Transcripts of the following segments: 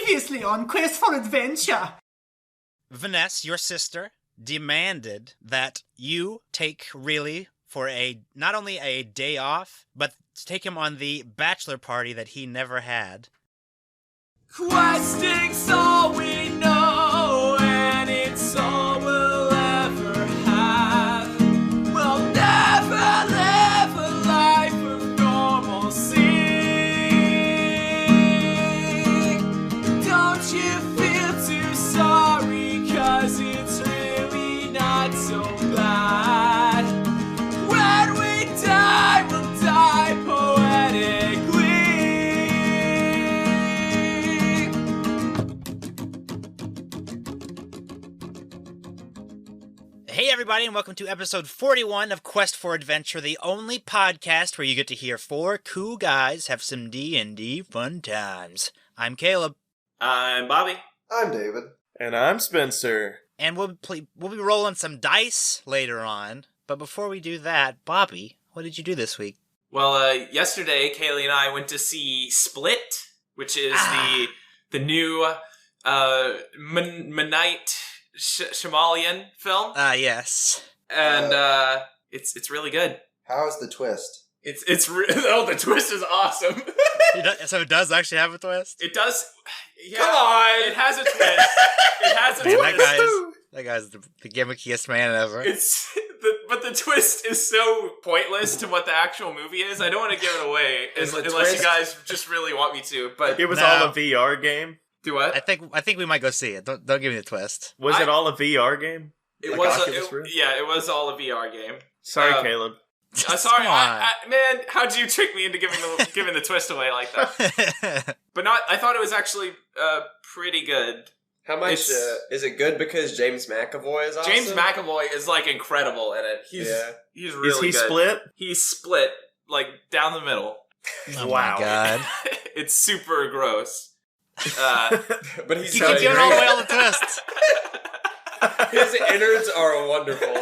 Previously on Quest for Adventure. Vanessa, your sister, demanded that you take Really for not only a day off, but to take him on the bachelor party that he never had. Questing's all we know, and it's all we'll ever have. We'll never live a life of normalcy. Don't you feel too sorry, 'cause it's really not so bad. When we die, we'll die poetically. Hey everybody, and welcome to episode 41 of Quest for Adventure, the only podcast where you get to hear four cool guys have some D&D fun times. I'm Caleb. I'm Bobby. I'm David. And I'm Spencer. And we'll be rolling some dice later on. But before we do that, Bobby, what did you do this week? Well, yesterday, Kaylee and I went to see Split, which is the new Night Shyamalan film. Yes. And it's really good. How's the twist? The twist is awesome. So it does actually have a twist? It does. Yeah, Come on! It has a twist. It has a Man, twist. that guy's the gimmickiest man ever. But the twist is so pointless to what the actual movie is. I don't want to give it away unless you guys just really want me to. But It was all a VR game? do what? I think we might go see it. Don't give me the twist. Was it all a VR game? It Like was Oculus Rift? it was all a VR game. Sorry, Caleb. Sorry, Come on. man. How'd you trick me into giving the twist away like that? But I thought it was actually pretty good. How much It's- is it good because James McAvoy is awesome? James McAvoy is like incredible in it. He's really Is he good. split? He's split like down the middle. Oh Wow. my god. It's super gross. But he's You so keep giving all great. away all the twists. His innards are wonderful.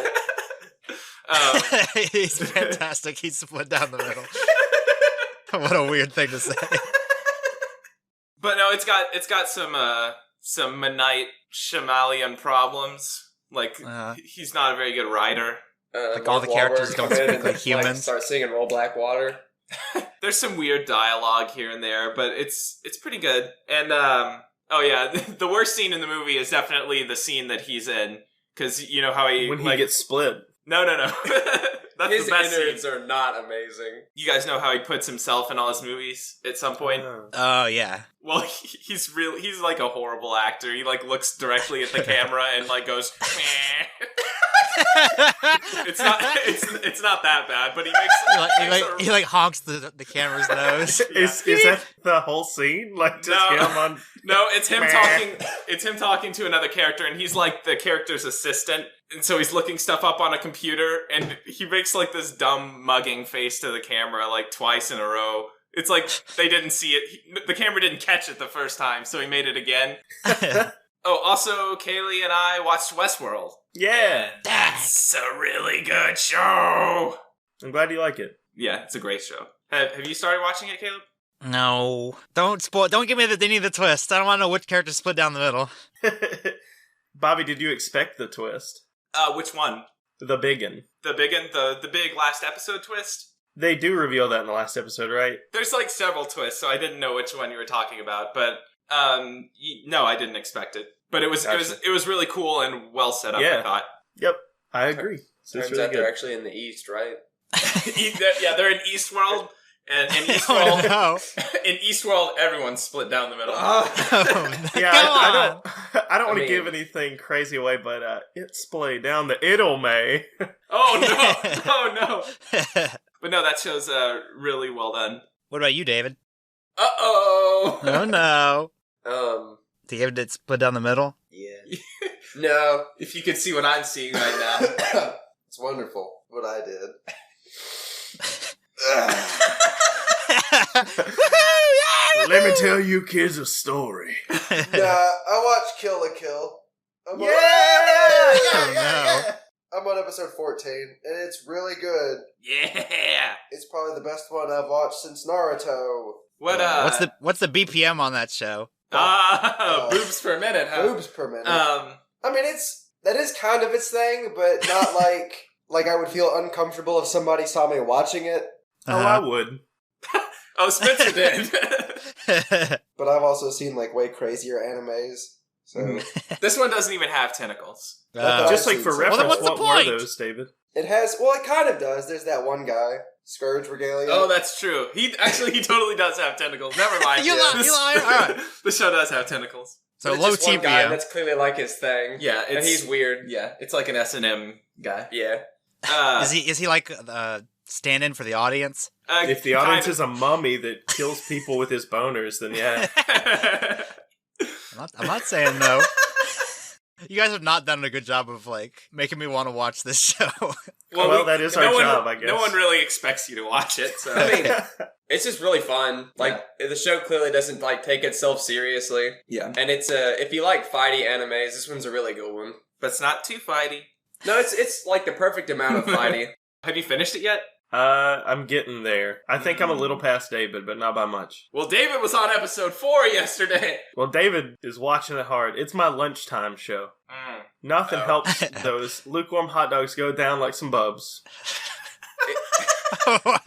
He's fantastic. He's split down the middle. What a weird thing to say. But no, it's got some Night Shyamalan problems. Like he's not a very good writer. Like all the characters don't speak like humans. Start singing "Roll Black Water." There's some weird dialogue here and there, but it's pretty good. And the worst scene in the movie is definitely the scene that he's in, because you know how he gets split. No. That's His the best innards scene. are not amazing. You guys know how he puts himself in all his movies at some point. Oh yeah. Well, he's like a horrible actor. He like looks directly at the camera and like goes. Meh. It's not that bad, but he makes He honks the camera's nose. Is that the whole scene? Like just him on? No, it's him Meh. talking. It's him talking to another character, and he's like the character's assistant, and so he's looking stuff up on a computer, and he makes like this dumb mugging face to the camera like twice in a row. It's like they didn't see it. The camera didn't catch it the first time, so he made it again. Oh, also, Kaylee and I watched Westworld. Yeah. That's a really good show. I'm glad you like it. Yeah, it's a great show. Have you started watching it, Caleb? No. Don't spoil. Don't give me any of the twists. I don't want to know which character split down the middle. Bobby, did you expect the twist? Which one? The biggin. The big last episode twist? They do reveal that in the last episode, right? There's like several twists, so I didn't know which one you were talking about. But no, I didn't expect it. But it was really cool and well set up. Yeah. I thought. Yep, I agree. Turns really out good. they're actually in the East, right? Yeah, they're in Eastworld, and in Oh Eastworld, no. in Eastworld, everyone's split down the middle. Yeah, Come I don't want to mean- give anything crazy away, but it's splayed down the It'll May. Oh no! But no, that show's really well done. What about you, David? Uh-oh! Oh no. Yeah. Did it split down the middle? No. If you could see what I'm seeing right now. It's wonderful what I did. Let me tell you kids a story. I watched Kill la Kill. I'm on- Oh, I'm on episode 14, and it's really good. Yeah! It's probably the best one I've watched since Naruto. What, What's the BPM on that show? Boobs per minute, huh? Boobs per minute. I mean, that is kind of its thing, but not like I would feel uncomfortable if somebody saw me watching it. Oh, I would. Oh, Spencer did. But I've also seen like way crazier animes. So This one doesn't even have tentacles. Just like for reference, what's the what were point? those, David? it has. Well, it kind of does. There's that one guy, Scourge Regalia. Oh, that's true. He totally does have tentacles. Never mind. You liar. All right. The show does have tentacles. So But it's low just one guy, TPM. that's clearly like his thing. Yeah, And he's weird. Yeah, it's like an S&M guy. Yeah. Is he like stand-in for the audience? If the audience is a mummy that kills people with his boners, then yeah. I'm not saying no. You guys have not done a good job of like making me want to watch this show. Well, that is our job, I guess. No one really expects you to watch it. So. I mean, it's just really fun. Like, the show clearly doesn't, like, take itself seriously. Yeah. And it's, if you like fighty animes, this one's a really good one. But it's not too fighty. No, it's like the perfect amount of fighty. Have you finished it yet? I'm getting there. I think I'm a little past David, but not by much. Well, David was on episode 4 yesterday. Well, David is watching it hard. It's my lunchtime show. Nothing helps those lukewarm hot dogs go down like some bubs. What?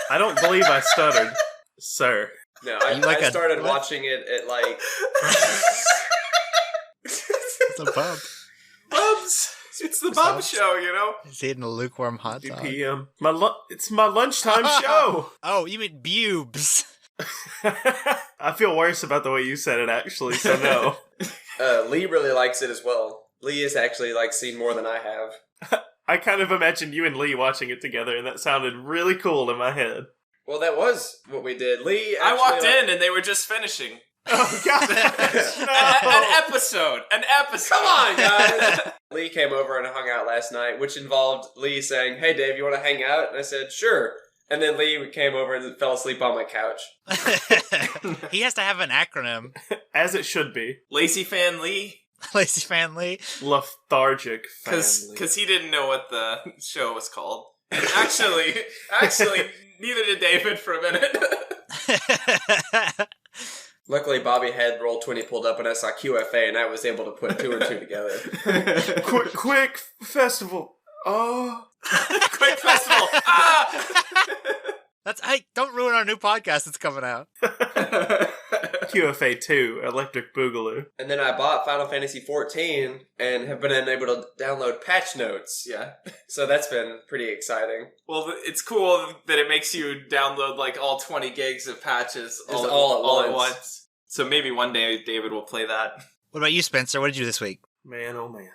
I don't believe I stuttered, sir. No, You like I a- started what? watching it at, like... It's a bub. Bubs. It's the Bub Bubs. Show, you know? He's eating a lukewarm hot 2 dog. p.m. It's my lunchtime show. Oh, you mean bubes? I feel worse about the way you said it, actually, so no. Lee really likes it as well. Lee has actually, like, seen more than I have. I kind of imagined you and Lee watching it together, and that sounded really cool in my head. Well, that was what we did. Lee I actually, walked like- in and they were just finishing. Oh, God. An episode. Come on, guys! Lee came over and hung out last night, which involved Lee saying, "Hey, Dave, you want to hang out?" And I said, "Sure." And then Lee came over and fell asleep on my couch. He has to have an acronym. As it should be. Lazy Fan Lee. Lazy Fan Lee. Lethargic family. Because he didn't know what the show was called. And actually, neither did David for a minute. Luckily, Bobby had Roll20 pulled up and I saw QFA and I was able to put 2 and 2 together. Quick festival. Oh. Quick festival. Hey, don't ruin our new podcast that's coming out. QFA 2, Electric Boogaloo. And then I bought Final Fantasy XIV and have been able to download patch notes. Yeah. So that's been pretty exciting. Well, it's cool that it makes you download like all 20 gigs of patches Just all at once. So maybe one day David will play that. What about you, Spencer? What did you do this week? Man, oh man.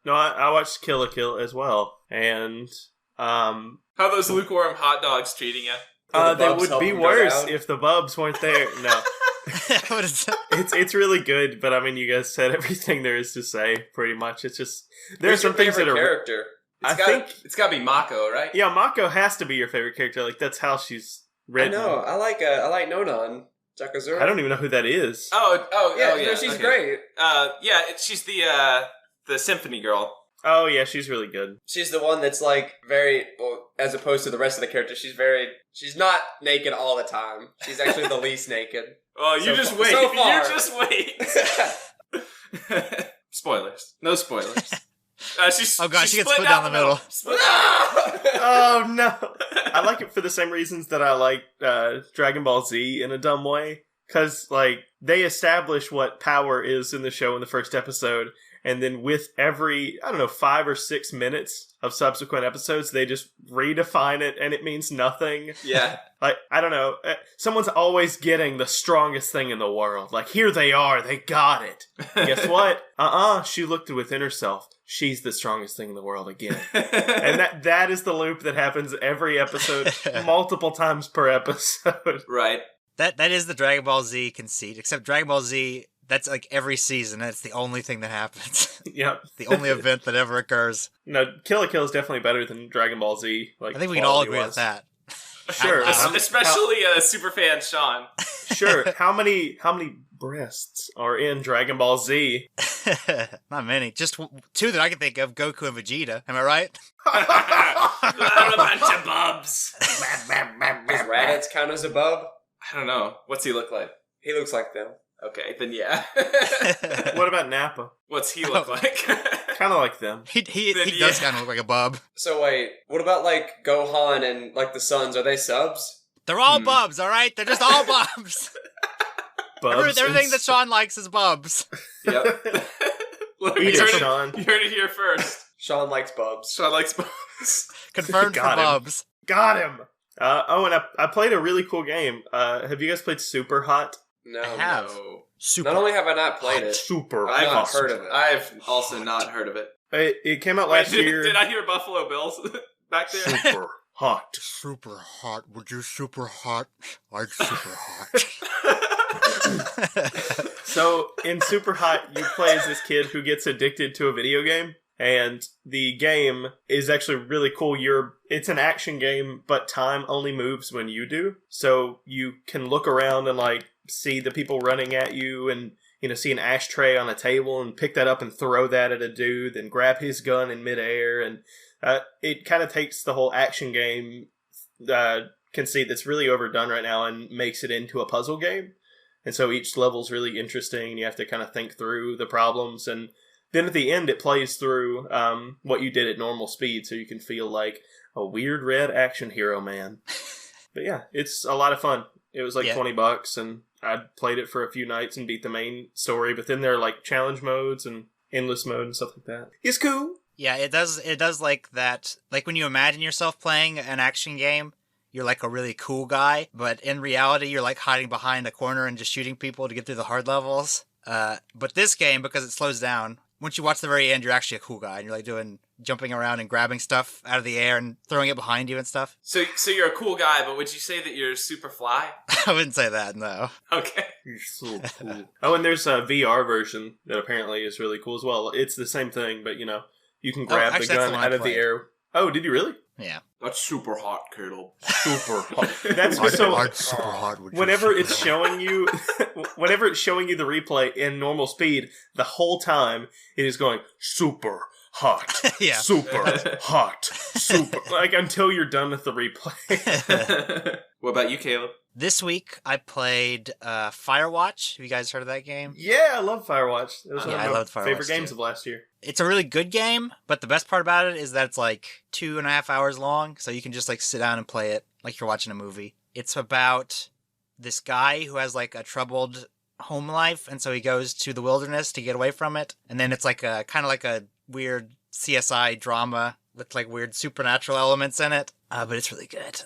No, I watched Kill la Kill as well. And, How are those lukewarm hot dogs treating you? The they Bubs would help be them go worse down? if the Bubs weren't there. No. What is that? It's really good, but I mean, you guys said everything there is to say, pretty much. It's just, there's Who's some your things that favorite are... character? It's got to be Mako, right? Yeah, Mako has to be your favorite character. Like, that's how she's written. I know. I like Nonon. Jakazura. I don't even know who that is. Yeah, she's okay. great. She's the symphony girl. Oh, yeah, she's really good. She's the one that's like very, well, as opposed to the rest of the characters, she's not naked all the time. She's actually the least naked. Oh, you So just far- wait. so far. You just wait. Spoilers. No spoilers. She's, Oh, God, she gets split split down the middle. Split down the middle. Oh, no. I like it for the same reasons that I like Dragon Ball Z in a dumb way. Because, like, they establish what power is in the show in the first episode, and then with every, 5 or 6 minutes of subsequent episodes, they just redefine it, and it means nothing. Yeah. Like, I don't know. Someone's always getting the strongest thing in the world. Like, here they are. They got it. Guess what? She looked within herself. She's the strongest thing in the world again. And that is the loop that happens every episode, multiple times per episode. Right. That is the Dragon Ball Z conceit, except Dragon Ball Z, that's like every season, that's the only thing that happens. Yep. The only event that ever occurs. No, Kill la Kill is definitely better than Dragon Ball Z. Like, I think we can all agree with that. Sure. Especially superfan Sean. Sure. How many breasts are in Dragon Ball Z? Not many. Just two that I can think of, Goku and Vegeta. Am I right? A bunch of bubs. Does Raditz count as a bub? I don't know. What's he look like? He looks like them. Okay, then yeah. What about Nappa? What's he look like? Kind of like them. He Then does yeah. kind of look like a bub. So wait, what about like Gohan and like the Sons? Are they subs? They're all bubs, all right? They're just all bubs. Bubs Everything and that Sean likes is bubs. Yep. Look, Eat you, it, heard Sean. you heard it here first. Sean likes bubs. Sean likes bubs. Confirmed for Got him. bubs. Got him! And I played a really cool game. Have you guys played Super Hot? No, I have. No. Super. Not only have I not played it, Super I've not Hot. heard of it. I've also not heard of it. It came out Wait, last year. did I hear Buffalo Bills back there? Super Hot. Super hot. Would you super hot? Like super hot. So in Super Hot, you play as this kid who gets addicted to a video game, and the game is actually really cool. It's an action game, but time only moves when you do. So you can look around and like see the people running at you, and see an ashtray on a table and pick that up and throw that at a dude, then grab his gun in midair, and it kind of takes the whole action game conceit that's really overdone right now and makes it into a puzzle game. And so each level's really interesting, and you have to kind of think through the problems. And then at the end, it plays through what you did at normal speed, so you can feel like a weird red action hero man. But yeah, it's a lot of fun. It was like $20, and I played it for a few nights and beat the main story. But then there are like challenge modes and endless mode and stuff like that. It's cool. Yeah, it does like that. Like when you imagine yourself playing an action game, you're like a really cool guy, but in reality, you're like hiding behind a corner and just shooting people to get through the hard levels. But this game, because it slows down, once you watch the very end, you're actually a cool guy, and you're like jumping around and grabbing stuff out of the air and throwing it behind you and stuff. So you're a cool guy, but would you say that you're super fly? I wouldn't say that, no. Okay. You're so cool. Oh, and there's a VR version that apparently is really cool as well. It's the same thing, but you can grab actually, the that's gun the one I out of the played. air. Oh, did you really? Yeah. That's super hot, Caleb. Super hot. That's so. super hard. Whenever it's showing you the replay in normal speed, the whole time it is going super hot, Yeah. super hot, super like until you're done with the replay. What about you, Caleb? This week, I played Firewatch. Have you guys heard of that game? Yeah, I love Firewatch. It was Yeah, one I of my loved Firewatch, favorite games too. of last year. It's a really good game, but the best part about it is that it's like 2.5 hours long, so you can just like sit down and play it like you're watching a movie. It's about this guy who has like a troubled home life, and so he goes to the wilderness to get away from it. And then it's like a kind of like a weird CSI drama with like weird supernatural elements in it. But it's really good.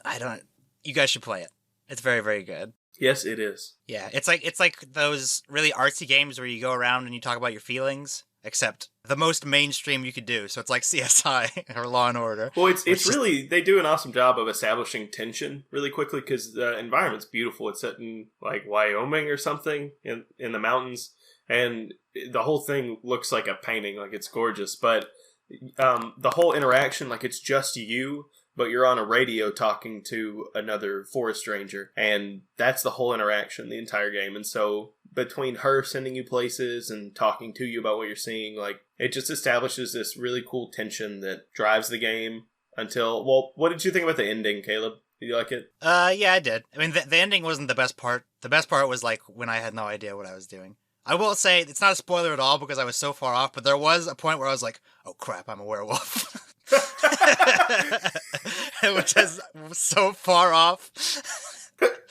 You guys should play it. It's very, very good. Yes, it is. Yeah, it's like those really artsy games where you go around and you talk about your feelings, except the most mainstream you could do. So it's like CSI or Law and Order. Well, it's really, they do an awesome job of establishing tension really quickly because the environment's beautiful. It's set in like Wyoming or something in the mountains, and the whole thing looks like a painting, like it's gorgeous. But the whole interaction, like it's just you, but you're on a radio talking to another forest ranger, and that's the whole interaction, the entire game. And so between her sending you places and talking to you about what you're seeing, like it just establishes this really cool tension that drives the game until, well, what did you think about the ending, Caleb? Did you like it? Yeah, I did. I mean, the ending wasn't the best part. The best part was like when I had no idea what I was doing. I will say it's not a spoiler at all because I was so far off, but there was a point where I was like, oh crap, I'm a werewolf. Which is so far off.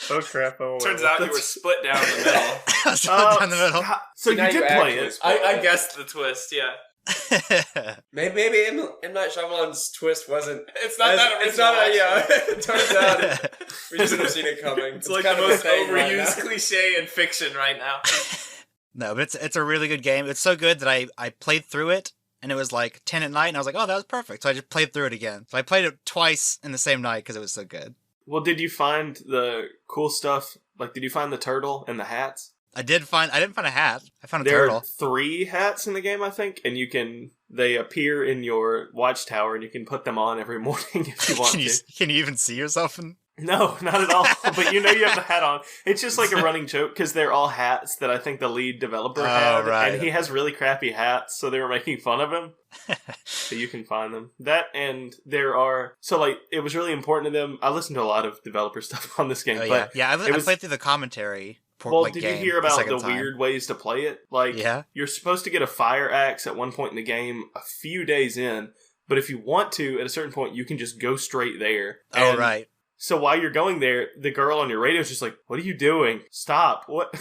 Oh crap! Turns out you were split down the middle. I was down the middle. So Now you did you play actually it. I guessed the twist, yeah. Maybe M. Night Shyamalan's twist wasn't. It's not that original. It's not that. actually. Yeah. Turns out we just have seen it coming. It's like kind the of a most thing right overused now. cliche in fiction right now. No, but it's a really good game. It's so good that I played through it, and it was like 10 at night, and I was like, oh, that was perfect. So I just played through it again. So I played it twice in the same night because it was so good. Well, did you find the cool stuff? Like, did you find the turtle and the hats? I didn't find a hat. I found a There turtle. are 3 hats in the game, I think, and they appear in your watchtower, and you can put them on every morning if you want to. Can you even see yourself in? No, not at all. But you have the hat on. It's just like a running joke because they're all hats that I think the lead developer had. Right. And he has really crappy hats, so they were making fun of him. So you can find them. That and there are... So, like, it was really important to them. I listened to a lot of developer stuff on this game. Oh, but I played through the commentary. Well, did you hear about the weird ways to play it? Like, you're supposed to get a fire axe at one point in the game a few days in, but if you want to, at a certain point, you can just go straight there. Oh, right. So while you're going there, the girl on your radio is just like, "What are you doing? Stop. What?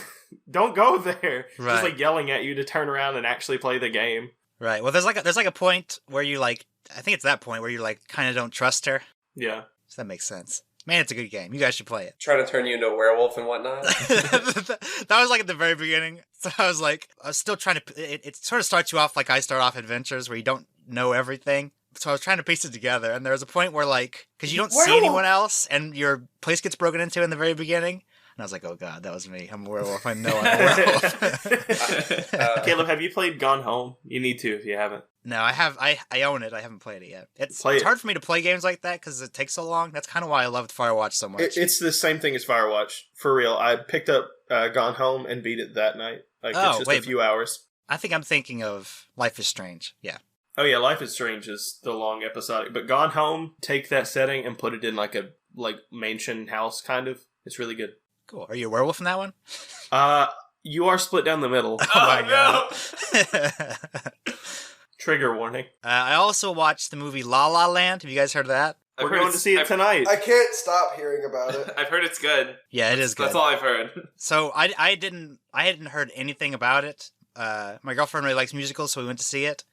Don't go there." Right. Just like yelling at you to turn around and actually play the game. Right. Well, there's like a point where you like, I think it's that point where you like kind of don't trust her. Yeah. So that makes sense. Man, it's a good game. You guys should play it. Try to turn you into a werewolf and whatnot. That was like at the very beginning. So I was still trying to, it sort of starts you off like I start off adventures where you don't know everything. So I was trying to piece it together, and there was a point where, like, because you don't see anyone else, and your place gets broken into in the very beginning, and I was like, oh god, that was me. I'm a werewolf. I know I'm a werewolf. Caleb, have you played Gone Home? You need to if you haven't. No, I have. I own it. I haven't played it yet. It's hard for me to play games like that because it takes so long. That's kind of why I loved Firewatch so much. It's the same thing as Firewatch, for real. I picked up Gone Home and beat it that night. Like, it's just a few hours. I think I'm thinking of Life is Strange. Yeah. Oh yeah, Life is Strange is the long episodic, but Gone Home, take that setting and put it in like a mansion house kind of. It's really good. Cool. Are you a werewolf in that one? You are split down the middle. Oh my god. Trigger warning. I also watched the movie La La Land. Have you guys heard of that? We're going to see it tonight. I can't stop hearing about it. I've heard it's good. Yeah, it is good. That's all I've heard. So I hadn't heard anything about it. My girlfriend really likes musicals, so we went to see it.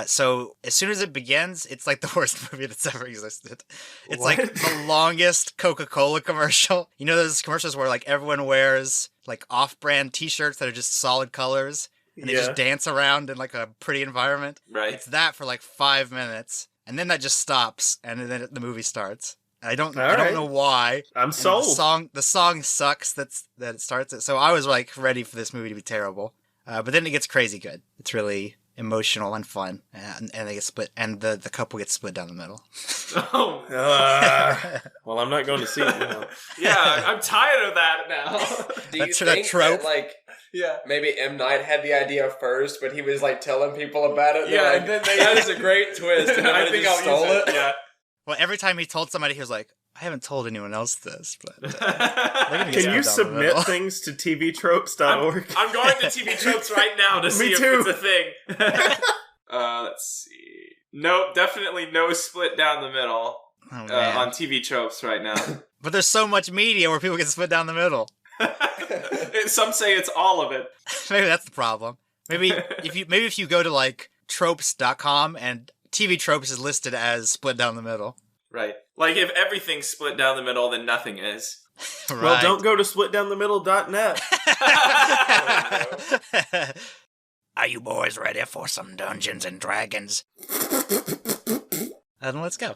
So as soon as it begins, it's like the worst movie that's ever existed. It's like the longest Coca-Cola commercial. You know those commercials where like everyone wears like off-brand t-shirts that are just solid colors and they just dance around in like a pretty environment? Right. It's that for like 5 minutes and then that just stops and then the movie starts. I don't know why. I'm sold. The song sucks that it starts it. So I was like ready for this movie to be terrible. But then it gets crazy good. It's really emotional and fun, and they get split, and the couple gets split down the middle. Oh. Well, I'm not going to see it now. Yeah, I'm tired of that now. Do you think trope? that, like, maybe M. Night had the idea first, but he was like telling people about it? Yeah, like, and then that is a great twist. And I think I'll stole use it. Yeah. Well, every time he told somebody, he was like, I haven't told anyone else this, but can you submit things to tvtropes.org? I'm going to TV Tropes right now to see if it's a thing. Let's see. Nope, definitely no split down the middle on TV Tropes right now. But there's so much media where people get split down the middle. Some say it's all of it. Maybe that's the problem. Maybe if you go to like tropes.com and TV Tropes is listed as split down the middle. Right. Like, if everything's split down the middle, then nothing is. Right. Well, don't go to splitdownthemiddle.net. Are you boys ready for some Dungeons and Dragons? Then let's go.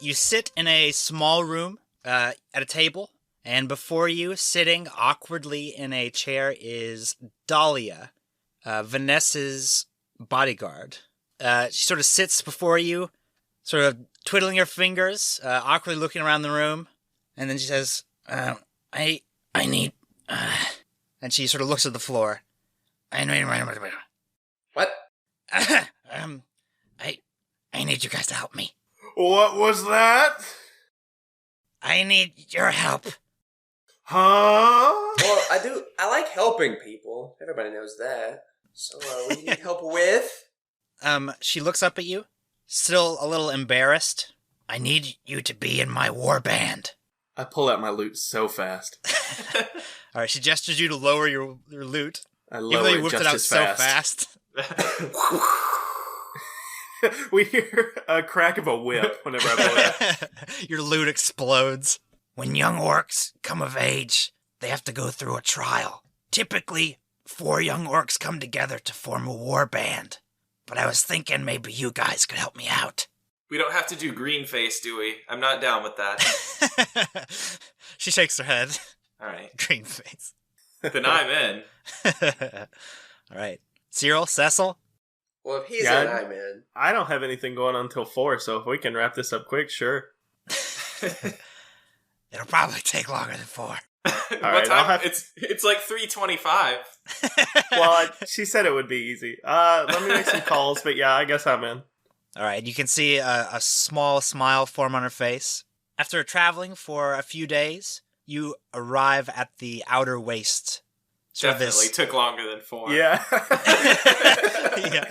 You sit in a small room at a table, and before you, sitting awkwardly in a chair, is Dahlia, Vanessa's bodyguard. She sort of sits before you, sort of twiddling her fingers, awkwardly looking around the room, and then she says, I need... and she sort of looks at the floor. What? I need you guys to help me. What was that? I need your help. Huh? Well, I like helping people. Everybody knows that. So, what do you need help with? She looks up at you, still a little embarrassed. I need you to be in my war band. I pull out my loot so fast. All right, she gestures you to lower your loot. I Even lower though you it whipped just it out as so fast. fast. We hear a crack of a whip whenever I blow it. Your loot explodes. When young orcs come of age, they have to go through a trial. Typically, 4 young orcs come together to form a war band. But I was thinking maybe you guys could help me out. We don't have to do green face, do we? I'm not down with that. She shakes her head. All right. Green face. Then I'm in. All right. Cyril, Cecil? Well, if he's Yeah, in, I'm in. I don't have anything going on until 4, so if we can wrap this up quick, sure. It'll probably take longer than 4. What right, time? It's like 3:25. Well, she said it would be easy. Let me make some calls, but yeah, I guess I'm in. All right, you can see a small smile form on her face. After traveling for a few days, you arrive at the outer waste. Definitely took longer than 4. Yeah. Yeah.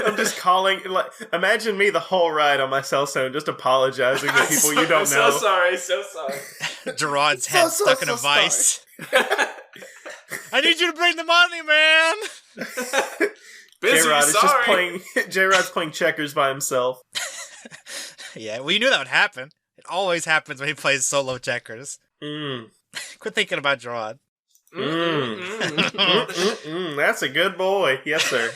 I'm just calling. Like, imagine me the whole ride on my cell phone, just apologizing to people you don't know. So sorry. Gerard's head stuck in a vice. I need you to bring the money, man. Busy, J-Rod is sorry. just playing. J-Rod's playing checkers by himself. Yeah, well, you knew that would happen. It always happens when he plays solo checkers. Quit thinking about Gerard. That's a good boy. Yes, sir.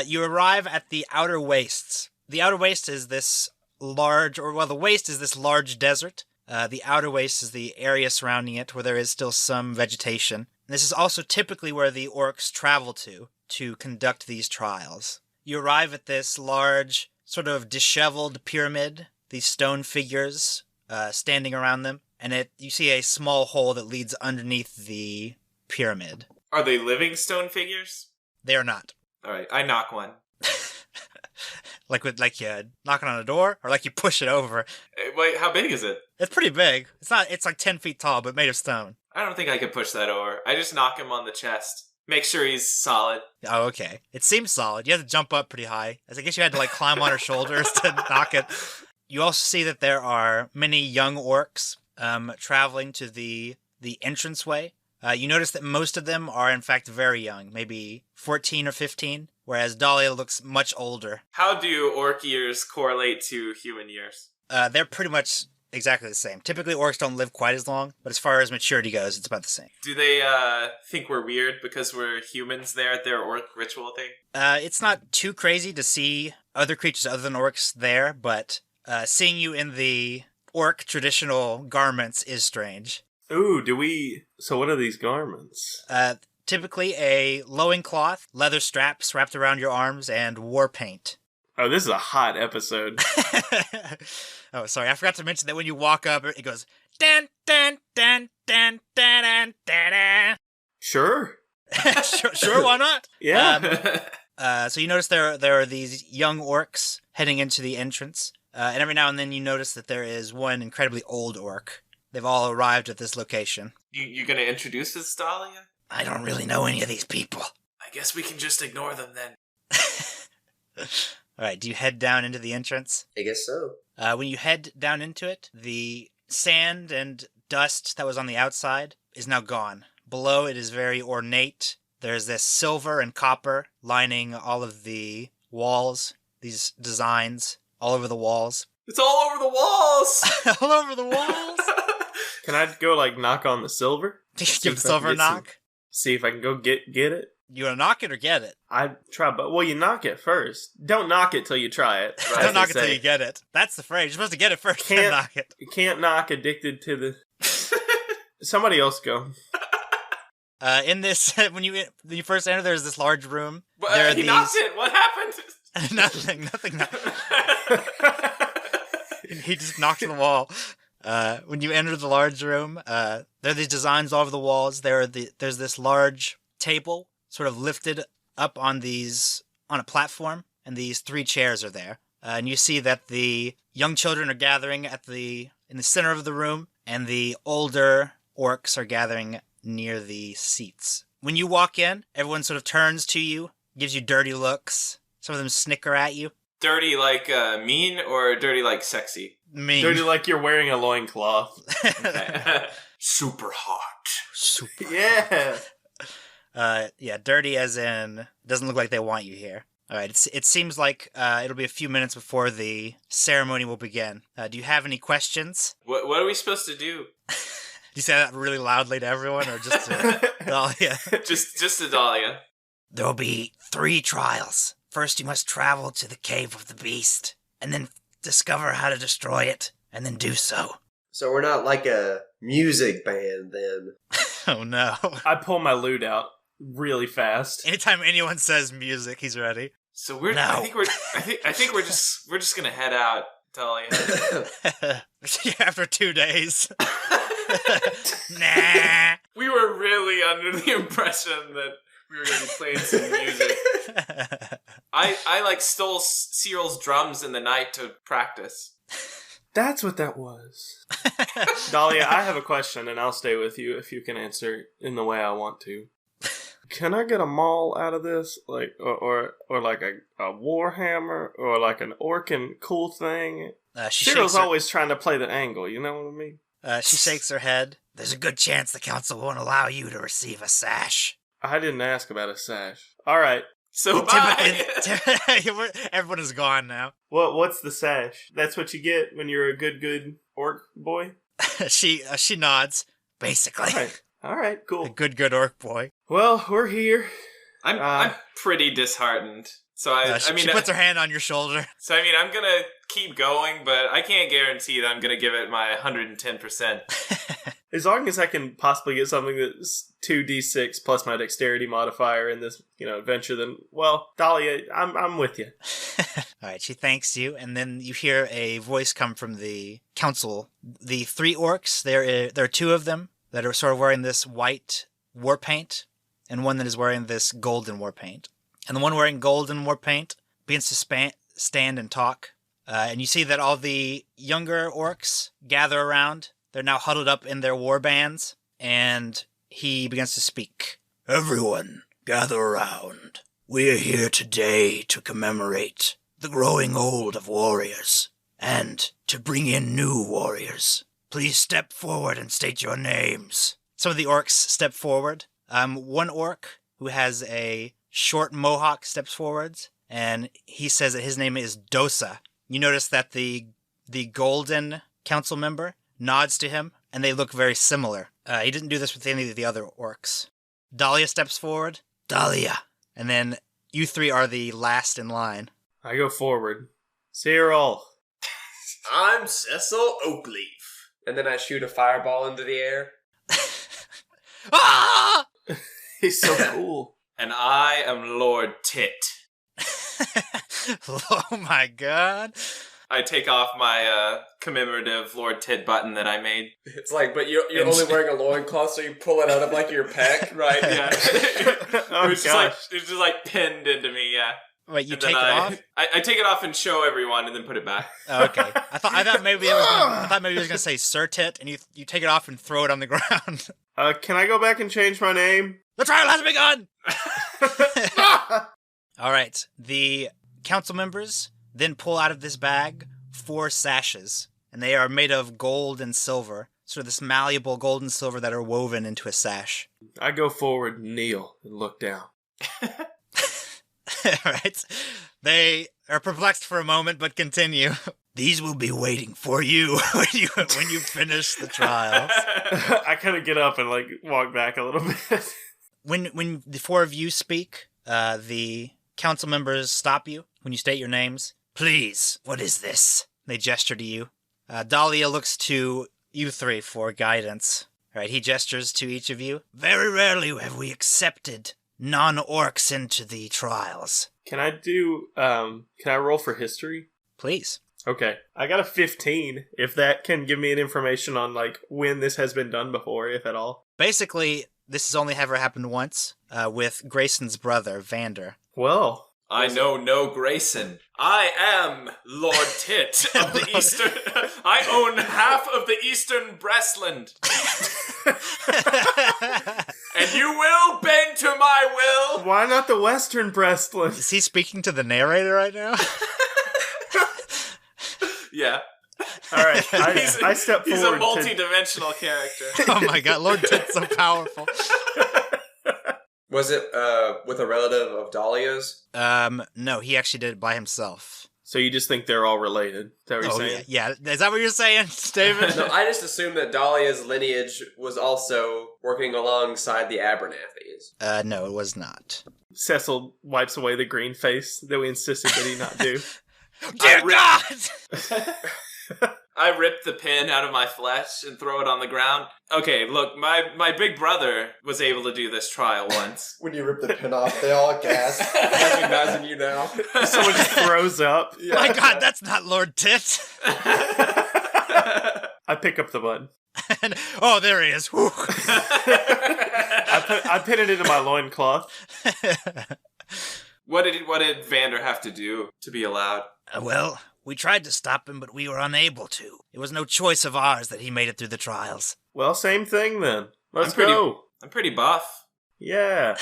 You arrive at the outer wastes. The outer waste is this the waste is this large desert. The outer waste is the area surrounding it where there is still some vegetation. And this is also typically where the orcs travel to conduct these trials. You arrive at this large, sort of disheveled pyramid, these stone figures standing around them, and you see a small hole that leads underneath the pyramid. Are they living stone figures? They are not. All right, I knock one. Like you knocking on a door, or like you push it over. Wait, how big is it? It's pretty big. It's like 10 feet tall, but made of stone. I don't think I could push that over. I just knock him on the chest. Make sure he's solid. Oh, okay. It seems solid. You have to jump up pretty high. I guess you had to like climb on her shoulders to knock it. You also see that there are many young orcs traveling to the entranceway. You notice that most of them are in fact very young, maybe 14 or 15, whereas Dahlia looks much older. How do orc years correlate to human years? They're pretty much exactly the same. Typically, orcs don't live quite as long, but as far as maturity goes, it's about the same. Do they think we're weird because we're humans there at their orc ritual thing? It's not too crazy to see other creatures other than orcs there, but seeing you in the orc traditional garments is strange. Ooh, so what are these garments? Typically a loincloth, leather straps wrapped around your arms, and war paint. Oh, this is a hot episode. Oh, sorry, I forgot to mention that when you walk up, it goes dan dan dan dan dan dan dan. Sure. Sure, why not? Yeah. So you notice there are these young orcs heading into the entrance, and every now and then you notice that there is one incredibly old orc. They've all arrived at this location. You gonna introduce us, Dahlia? I don't really know any of these people. I guess we can just ignore them then. All right, do you head down into the entrance? I guess so. When you head down into it, the sand and dust that was on the outside is now gone. Below it is very ornate. There's this silver and copper lining all of the walls, these designs all over the walls. It's all over the walls! All over the walls? Can I go knock on the silver? Give the silver a knock? See if I can go get it. You want to knock it or get it? I try, but you knock it first. Don't knock it till you try it. Right? Don't knock it till you get it. That's the phrase. You're supposed to get it first, then knock it. You can't knock addicted to the... Somebody else go. In this, when you first enter, there's this large room. But, he knocked it. What happened? Nothing. He just knocked the wall. When you enter the large room, there are these designs all over the walls. There's this large table, sort of lifted up on a platform, and these 3 chairs are there. And you see that the young children are gathering in the center of the room, and the older orcs are gathering near the seats. When you walk in, everyone sort of turns to you, gives you dirty looks. Some of them snicker at you. Dirty like mean or dirty like sexy? Mean. Dirty like you're wearing a loincloth. Okay. super hot. Super. Yeah. Yeah, dirty as in doesn't look like they want you here. All right, it seems like it'll be a few minutes before the ceremony will begin. Do you have any questions? What are we supposed to do? Do you say that really loudly to everyone, or just to Dahlia? Just to Dahlia. There will be 3 trials. First, you must travel to the cave of the beast, and then discover how to destroy it, and then do so. So we're not like a music band then. Oh no. I pull my lute out really fast. Anytime anyone says music, he's ready. So we're. No. I think we're just gonna head out, Dahlia. After 2 days. Nah. We were really under the impression that we were gonna be playing some music. I like stole Cyril's drums in the night to practice. That's what that was. Dahlia, I have a question, and I'll stay with you if you can answer in the way I want to. Can I get a maul out of this, like, or like a warhammer, or like an orc cool thing? Cyril's always trying to play the angle. You know what I mean? She shakes her head. There's a good chance the council won't allow you to receive a sash. I didn't ask about a sash. All right. So bye. Everyone is gone now. What's the sash? That's what you get when you're a good orc boy? She nods. Basically. All right, cool. A good orc boy. Well, we're here. I'm pretty disheartened. So she puts her hand on your shoulder. So I mean, I'm gonna keep going, but I can't guarantee that I'm gonna give it my 110%. As long as I can possibly get something that's 2d6 plus my dexterity modifier in this, adventure, then, well, Dahlia, I'm with you. All right, she thanks you, and then you hear a voice come from the council. The 3 orcs, there are 2 of them that are sort of wearing this white war paint, and one that is wearing this golden war paint. And the one wearing golden war paint begins to stand and talk. And you see that all the younger orcs gather around. They're now huddled up in their war bands. And he begins to speak. Everyone, gather around. We are here today to commemorate the growing old of warriors. And to bring in new warriors. Please step forward and state your names. Some of the orcs step forward. One orc who has a short mohawk steps forwards, and he says that his name is Dosa. You notice that the golden council member nods to him, and they look very similar. He didn't do this with any of the other orcs. Dahlia steps forward. Dahlia. And then you 3 are the last in line. I go forward. Cyril. I'm Cecil Oakleaf. And then I shoot a fireball into the air. Ah! He's so cool. And I am Lord Tit. Oh my god. I take off my commemorative Lord Tit button that I made. It's like, but you're only wearing a loincloth, so you pull it out of like your pec, right? Yeah. Oh, it's just like pinned into me, yeah. Wait, you And take it then off? I take it off and show everyone and then put it back. Oh, okay. I thought maybe he was gonna say Sir Tit, and you take it off and throw it on the ground. Can I go back and change my name? The trial has begun! All right. The council members then pull out of this bag 4 sashes, and they are made of gold and silver. Sort of this malleable gold and silver that are woven into a sash. I go forward, kneel, and look down. Right? They are perplexed for a moment, but continue. These will be waiting for you when you finish the trials. I kind of get up and walk back a little bit. When the 4 of you speak, the council members stop you when you state your names. Please, what is this? They gesture to you. Dahlia looks to you 3 for guidance. All right, he gestures to each of you. Very rarely have we accepted non-orcs into the trials. Can I roll for history? Please. Okay. I got a 15, if that can give me an information on, when this has been done before, if at all. Basically, this has only ever happened once, with Grayson's brother, Vander. Well... I know no Grayson. I am Lord Tit of the Eastern... I own half of the Eastern Breastland. And you will bend to my will. Why not the Western Breastland? Is he speaking to the narrator right now? Yeah. All right, I step He's a forward. multi-dimensional character. Oh my god, Lord Tit's so powerful. Was it with a relative of Dahlia's? No, he actually did it by himself. So you just think they're all related? Is that what you're saying? Yeah. Is that what you're saying, David? No, I just assumed that Dahlia's lineage was also working alongside the Abernathy's. No, it was not. Cecil wipes away the green face that we insisted that he not do. Dear God! I rip the pin out of my flesh and throw it on the ground. Okay, look, my big brother was able to do this trial once. When you rip the pin off, they all gasp. Recognizing you now. Someone just throws up. My God, that's not Lord Tit. I pick up the button. Oh, there he is. Whew. I pin it into my loincloth. What did Vander have to do to be allowed? Well, we tried to stop him, but we were unable to. It was no choice of ours that he made it through the trials. Well, same thing then. Let's I'm pretty- go. I'm pretty buff. Yeah.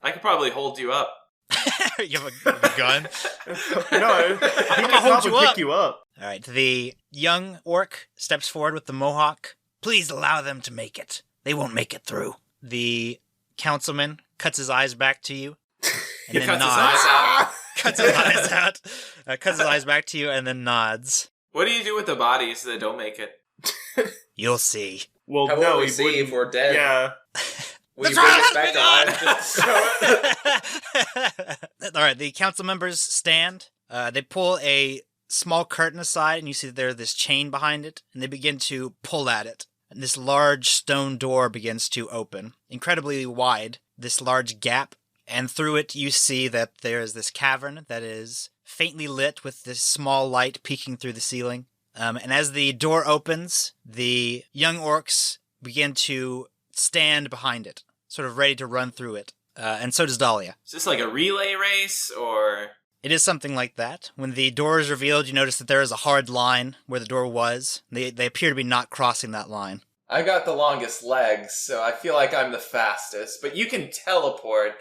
I could probably hold you up. You have a gun? No, he can hold probably you up. pick you up. All right, the young orc steps forward with the mohawk. Please allow them to make it. They won't make it through. The councilman cuts his eyes back to you. And then Cuts his nods. eyes out. Cuts his eyes out. Cuts his eyes back to you and then nods. What do you do with the bodies that don't make it? You'll see. Well, How no, will we he see wouldn't. if we're dead? Yeah. Will you The bring trial us has back to life just to show it? All right, the council members stand. They pull a small curtain aside, and you see that there's this chain behind it, and they begin to pull at it. And this large stone door begins to open, incredibly wide, this large gap, and through it you see that there is this cavern that is faintly lit with this small light peeking through the ceiling. And as the door opens, the young orcs begin to stand behind it, sort of ready to run through it. And so does Dahlia. Is this like a relay race, or... It is something like that. When the door is revealed, you notice that there is a hard line where the door was. They appear to be not crossing that line. I got the longest legs, so I feel like I'm the fastest. But you can teleport.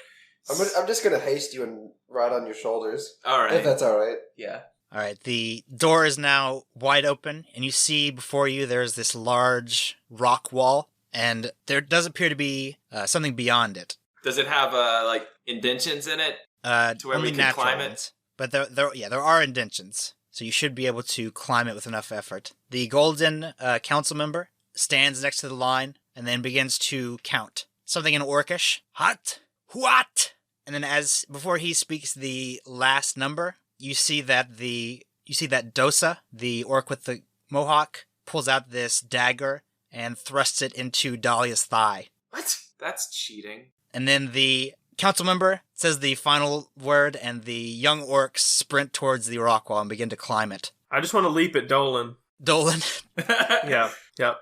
I'm just gonna haste you and ride on your shoulders. All right. If that's alright. Yeah. All right, the door is now wide open, and you see before you there's this large rock wall, and there does appear to be something beyond it. Does it have, like, indentions in it? To where Only we can natural climb it? ones. But there are indentions, so you should be able to climb it with enough effort. The golden council member stands next to the line and then begins to count something in Orcish. Hot, what? And then before he speaks the last number, you see that Dosa, the orc with the mohawk, pulls out this dagger and thrusts it into Dahlia's thigh. What? That's cheating. And then the council member says the final word, and the young orcs sprint towards the rock wall and begin to climb it. I just want to leap at Dolan. Dolan. Yeah.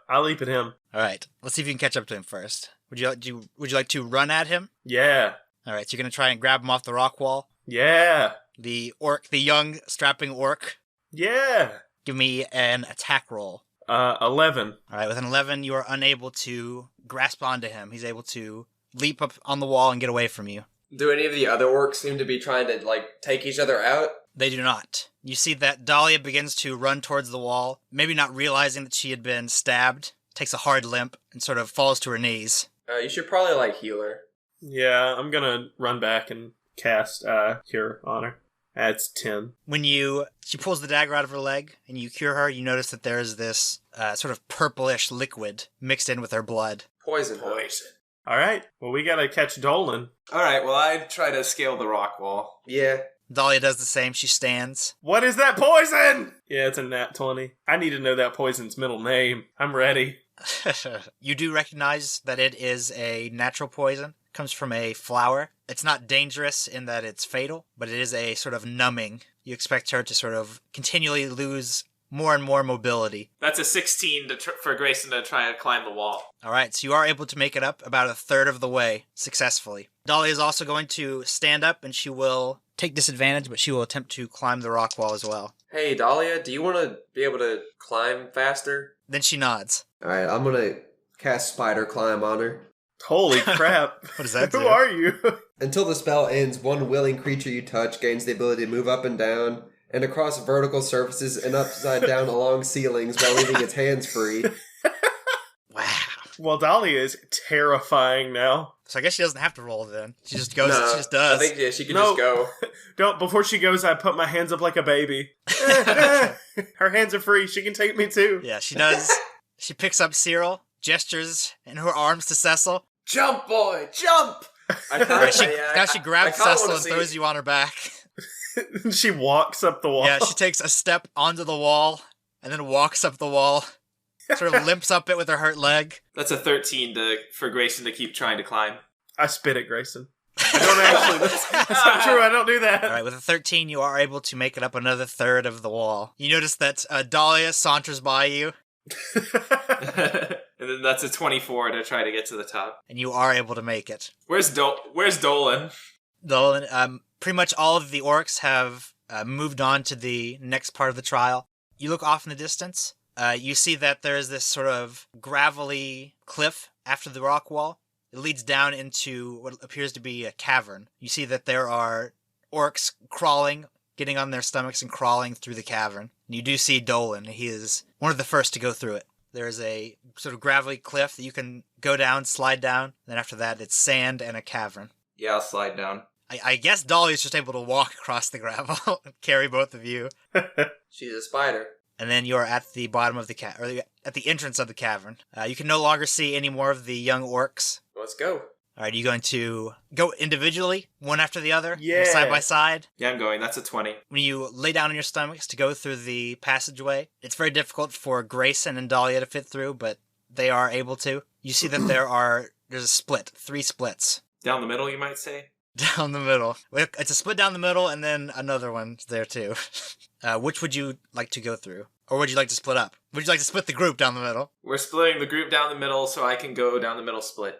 I'll leap at him. All right, let's see if you can catch up to him first. Would you like to run at him? Yeah. All right, so you're gonna try and grab him off the rock wall. Yeah. The young strapping orc. Yeah. Give me an attack roll. 11. All right, with an 11, you are unable to grasp onto him. He's able to leap up on the wall and get away from you. Do any of the other orcs seem to be trying to, take each other out? They do not. You see that Dahlia begins to run towards the wall, maybe not realizing that she had been stabbed, takes a hard limp, and sort of falls to her knees. You should probably, heal her. Yeah, I'm gonna run back and cast Cure on her. That's 10. When she pulls the dagger out of her leg and you cure her, you notice that there's this sort of purplish liquid mixed in with her blood. Poison. Alright, well, we gotta catch Dolan. All right, well, I try to scale the rock wall. Yeah. Dahlia does the same. She stands. What is that poison? Yeah, it's a nat 20. I need to know that poison's middle name. I'm ready. You do recognize that it is a natural poison. It comes from a flower. It's not dangerous in that it's fatal, but it is a sort of numbing. You expect her to sort of continually lose more and more mobility. That's a 16 for Grayson to try and climb the wall. All right, so you are able to make it up about a third of the way successfully. Dahlia is also going to stand up, and she will take disadvantage, but she will attempt to climb the rock wall as well. Hey, Dahlia, do you want to be able to climb faster? Then she nods. Alright, I'm gonna cast Spider Climb on her. Holy crap. What does that do? Who are you? Until the spell ends, one willing creature you touch gains the ability to move up and down and across vertical surfaces and upside down along ceilings while leaving its hands free. Wow. Well, Dahlia is terrifying now. So I guess she doesn't have to roll then. She just goes. No, She just does. I think she can No. just go. Don't. Before she goes, I put my hands up like a baby. Her hands are free. She can take me too. Yeah, she does. She picks up Cyril, gestures in her arms to Cecil. Jump, boy, jump! Now she grabs I kinda Cecil wanna and see- throws you on her back. She walks up the wall. Yeah, she takes a step onto the wall and then walks up the wall. Sort of limps up it with her hurt leg. That's a 13 for Grayson to keep trying to climb. I spit at Grayson. I don't actually. That's not true. I don't do that. All right, with a 13, you are able to make it up another third of the wall. You notice that Dahlia saunters by you, And then that's a 24 to try to get to the top. and you are able to make it. Where's Dolan? Though, pretty much all of the orcs have moved on to the next part of the trial. You look off in the distance. You see that there is this sort of gravelly cliff after the rock wall. It leads down into what appears to be a cavern. You see that there are orcs crawling, getting on their stomachs and crawling through the cavern. And you do see Dolan. He is one of the first to go through it. There is a sort of gravelly cliff that you can go down, slide down. Then after that, it's sand and a cavern. Yeah, I'll slide down. I guess Dahlia's just able to walk across the gravel and carry both of you. She's a spider. And then you are at the bottom of the or at the entrance of the cavern. You can no longer see any more of the young orcs. Let's go. All right, are you going to go individually, one after the other? Yeah. Side by side? Yeah, I'm going. That's a 20. When you lay down on your stomachs to go through the passageway, it's very difficult for Grayson and Dahlia to fit through, but they are able to. You see that there's a split, 3 splits Down the middle, you might say? down the middle. It's a split down the middle and then another one there too. Which would you like to go through? Or would you like to split up? Would you like to split the group down the middle? We're splitting the group down the middle so I can go down the middle split.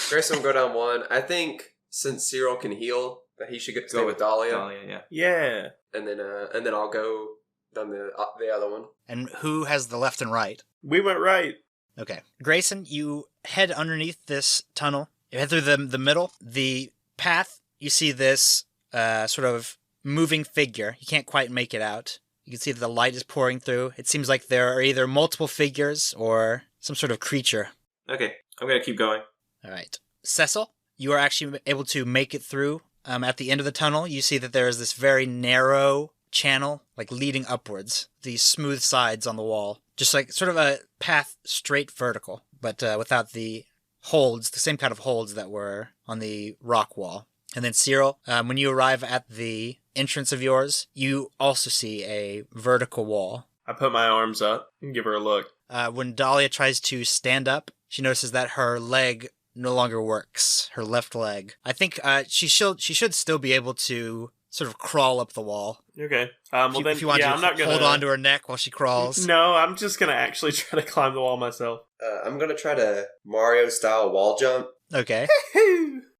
Grayson will go down one. I think since Cyril can heal, that he should stay with Dahlia. Dahlia, yeah. Yeah. And then I'll go down the other one. And who has the left and right? We went right. Okay. Grayson, you head underneath this tunnel. You head through the middle. The path, you see this sort of moving figure. You can't quite make it out. You can see that the light is pouring through. It seems like there are either multiple figures or some sort of creature. Okay, I'm going to keep going. All right. Cecil, you are actually able to make it through. At the end of the tunnel, you see that there is this very narrow channel, like leading upwards. These smooth sides on the wall. Just like sort of a path straight vertical, but without the holds, the same kind of holds that were on the rock wall. And then Cyril, when you arrive at the entrance of yours, you also see a vertical wall. I put my arms up and give her a look. When Dahlia tries to stand up, she notices that her leg no longer works. Her left leg. I think she should still be able to sort of crawl up the wall. Okay. If you want to I'm not gonna hold on to her neck while she crawls. No, I'm just gonna actually try to climb the wall myself. I'm gonna try to Mario-style wall jump. Okay.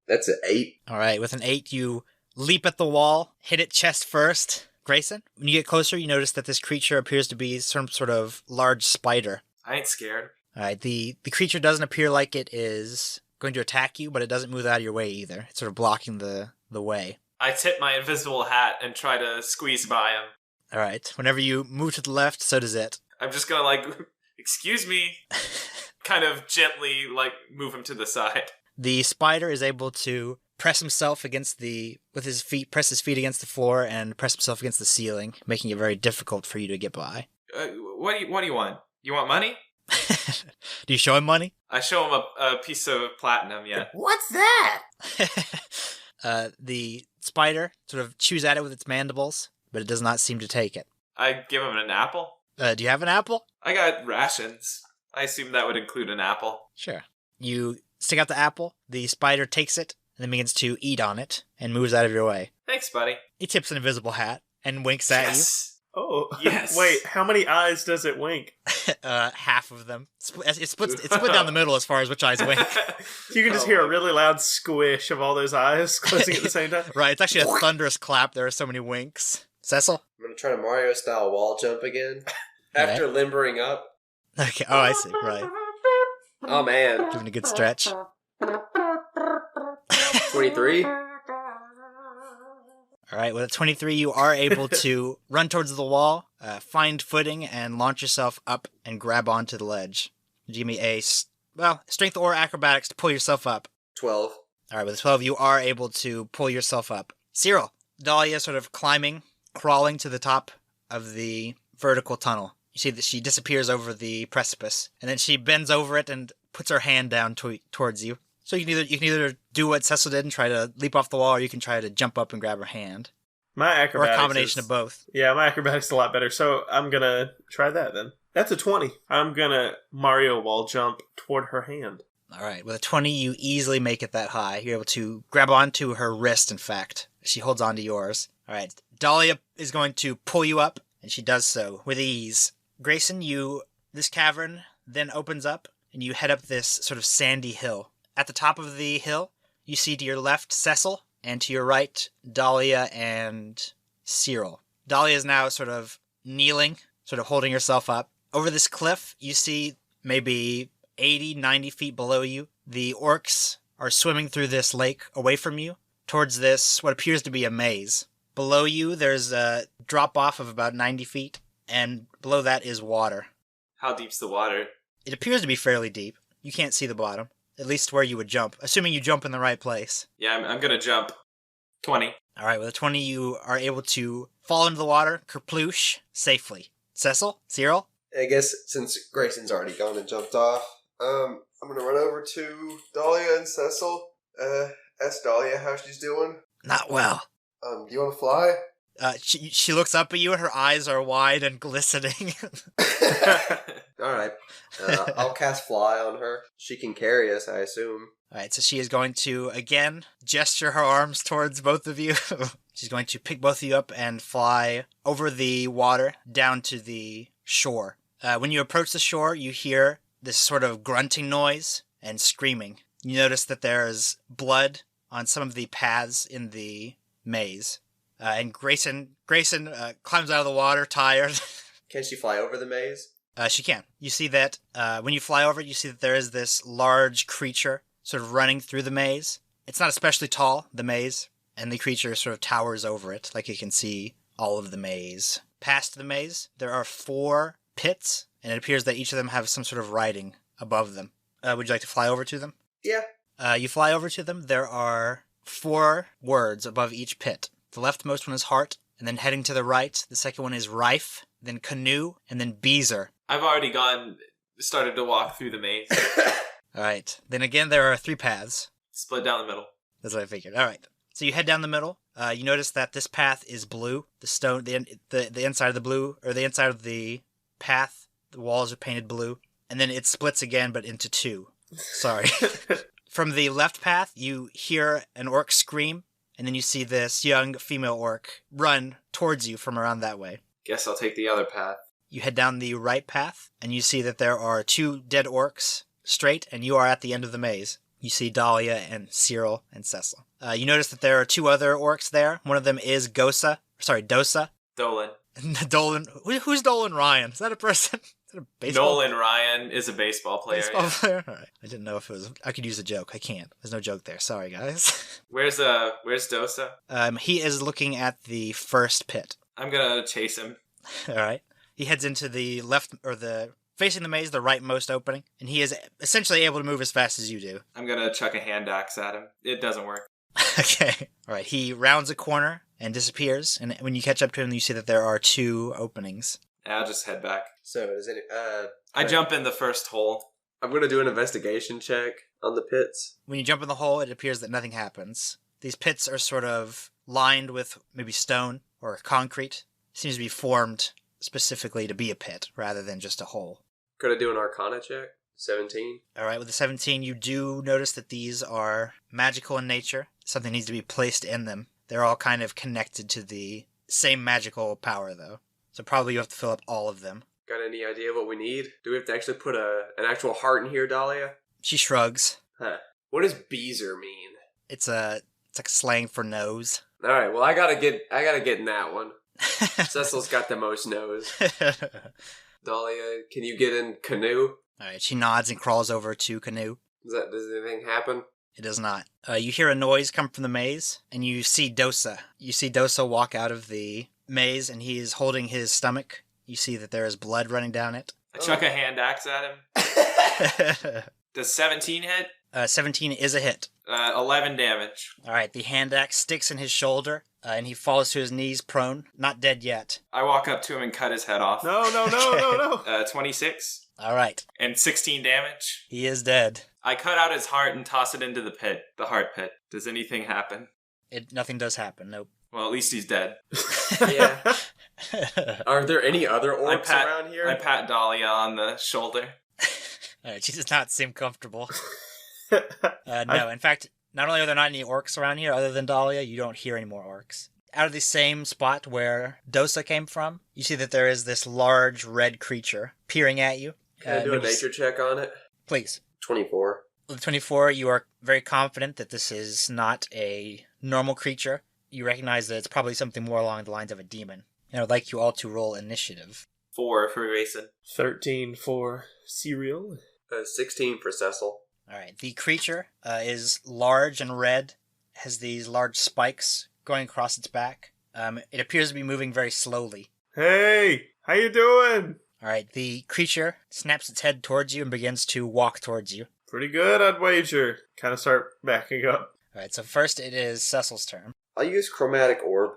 That's an 8. All right. With an 8, you leap at the wall, hit it chest first. Grayson, when you get closer, you notice that this creature appears to be some sort of large spider. I ain't scared. All right. The creature doesn't appear like it is going to attack you, but it doesn't move out of your way either. It's sort of blocking the way. I tip my invisible hat and try to squeeze by him. All right. Whenever you move to the left, so does it. I'm just going to excuse me, kind of gently move him to the side. The spider is able to press himself with his feet, press his feet against the floor and press himself against the ceiling, making it very difficult for you to get by. What do you want? You want money? Do you show him money? I show him a piece of platinum, yeah. What's that? The spider sort of chews at it with its mandibles, but it does not seem to take it. I give him an apple. Do you have an apple? I got rations. I assume that would include an apple. Sure. You stick out the apple, the spider takes it, and then begins to eat on it, and moves out of your way. Thanks, buddy. He tips an invisible hat and winks at Yes. Oh, Yes. Wait, how many eyes does it wink? you. Half of them. It's split down the middle as far as which eyes wink. You can just hear a really loud squish of all those eyes closing at the same time. Right, it's actually a thunderous clap. There are so many winks. Cecil? I'm gonna try to Mario-style wall jump again. After limbering up. Okay, oh, I see, right. Oh man. Giving a good stretch. 23. All right, with a 23, you are able to run towards the wall, find footing, and launch yourself up and grab onto the ledge. Give me a, strength or acrobatics to pull yourself up. 12. All right, with a 12, you are able to pull yourself up. Cyril, Dahlia sort of climbing, crawling to the top of the vertical tunnel. You see that she disappears over the precipice, and then she bends over it and puts her hand down towards you. So you can either do what Cecil did and try to leap off the wall, or you can try to jump up and grab her hand. My acrobatics Or a combination of both. Yeah, my acrobatics is a lot better, so I'm gonna try that then. That's a 20. I'm gonna Mario wall jump toward her hand. All right, with a 20, you easily make it that high. You're able to grab onto her wrist, in fact. She holds onto yours. All right, Dahlia is going to pull you up, and she does so with ease. Grayson, this cavern then opens up, and you head up this sort of sandy hill. At the top of the hill, you see to your left Cecil, and to your right, Dahlia and Cyril. Dahlia is now sort of kneeling, sort of holding herself up. Over this cliff, you see maybe 80, 90 feet below you. The orcs are swimming through this lake away from you, towards this, what appears to be a maze. Below you, there's a drop-off of about 90 feet, and below that is water. How deep's the water? It appears to be fairly deep. You can't see the bottom. At least where you would jump, assuming you jump in the right place. Yeah, I'm gonna jump. 20. All right, with a 20, you are able to fall into the water, kerploosh, safely. Cecil? Cyril? I guess since Grayson's already gone and jumped off, I'm gonna run over to Dahlia and Cecil. Ask Dahlia how she's doing. Not well. Do you want to fly? She looks up at you and her eyes are wide and glistening. All right. I'll cast fly on her. She can carry us, I assume. All right, so she is going to, again, gesture her arms towards both of you. She's going to pick both of you up and fly over the water down to the shore. When you approach the shore, you hear this sort of grunting noise and screaming. You notice that there is blood on some of the paths in the maze. And Grayson climbs out of the water, tired. Can she fly over the maze? She can. You see that when you fly over it, you see that there is this large creature sort of running through the maze. It's not especially tall, the maze, and the creature sort of towers over it, like you can see all of the maze. Past the maze, there are 4 pits, and it appears that each of them have some sort of writing above them. Would you like to fly over to them? Yeah. You fly over to them. There are 4 words above each pit. The leftmost one is heart, and then heading to the right, the second one is rife, then canoe, and then beezer. I've already started to walk through the maze. All right. Then again, there are 3 paths. Split down the middle. That's what I figured. All right. So you head down the middle. You notice that this path is blue. The stone, the inside of the blue, or the inside of the path, the walls are painted blue, and then it splits again, but into 2. Sorry. From the left path, you hear an orc scream, and then you see this young female orc run towards you from around that way. Guess I'll take the other path. You head down the right path, and you see that there are 2 dead orcs straight, and you are at the end of the maze. You see Dahlia and Cyril and Cecil. You notice that there are 2 other orcs there. One of them is Dosa. Dolan. Dolan. Who's Dolan Ryan? Is that a person? Is that a baseball? Nolan Ryan is a baseball player. Baseball player? All right. I didn't know if it was... I could use a joke. I can't. There's no joke there. Sorry, guys. Where's Dosa? He is looking at the first pit. I'm gonna chase him. All right. He heads into the left, or facing the maze, the rightmost opening, and he is essentially able to move as fast as you do. I'm gonna chuck a hand axe at him. It doesn't work. Okay. All right. He rounds a corner and disappears, and when you catch up to him, you see that there are 2 openings. I'll just head back. So, does any... I jump in the first hole. I'm going to do an investigation check on the pits. When you jump in the hole, it appears that nothing happens. These pits are sort of lined with maybe stone or concrete. Seems to be formed specifically to be a pit rather than just a hole. Could I do an Arcana check? 17. All right, with the 17, you do notice that these are magical in nature. Something needs to be placed in them. They're all kind of connected to the same magical power, though. So probably you have to fill up all of them. Got any idea what we need? Do we have to actually put an actual heart in here, Dahlia? She shrugs. Huh. What does beezer mean? It's like slang for nose. All right, well I gotta get in that one. Cecil's got the most nose. Dahlia, can you get in canoe? All right, she nods and crawls over to canoe. Does anything happen? It does not. You hear a noise come from the maze, and you see Dosa. You see Dosa walk out of the maze, and he is holding his stomach. You see that there is blood running down it. I chuck a hand axe at him. Does 17 hit? 17 is a hit. 11 damage. All right, the hand axe sticks in his shoulder, and he falls to his knees prone. Not dead yet. I walk up to him and cut his head off. No. 26. All right. And 16 damage. He is dead. I cut out his heart and toss it into the pit. The heart pit. Does anything happen? Nothing does happen, nope. Well, at least he's dead. Yeah. Are there any other orcs pat- around here? I pat Dahlia on the shoulder. All right, she does not seem comfortable. No, in fact, not only are there not any orcs around here other than Dahlia, you don't hear any more orcs. Out of the same spot where Dosa came from, you see that there is this large red creature peering at you. Can I do a nature check on it? Please. 24. With 24, you are very confident that this is not a normal creature. You recognize that it's probably something more along the lines of a demon. And I would like you all to roll initiative. 4 for Mason. 13 for Serial. 16 for Cecil. All right. The creature is large and red, has these large spikes going across its back. It appears to be moving very slowly. Hey, how you doing? All right. The creature snaps its head towards you and begins to walk towards you. Pretty good, I'd wager. Kind of start backing up. All right. So first, it is Cecil's turn. I'll use Chromatic Orb.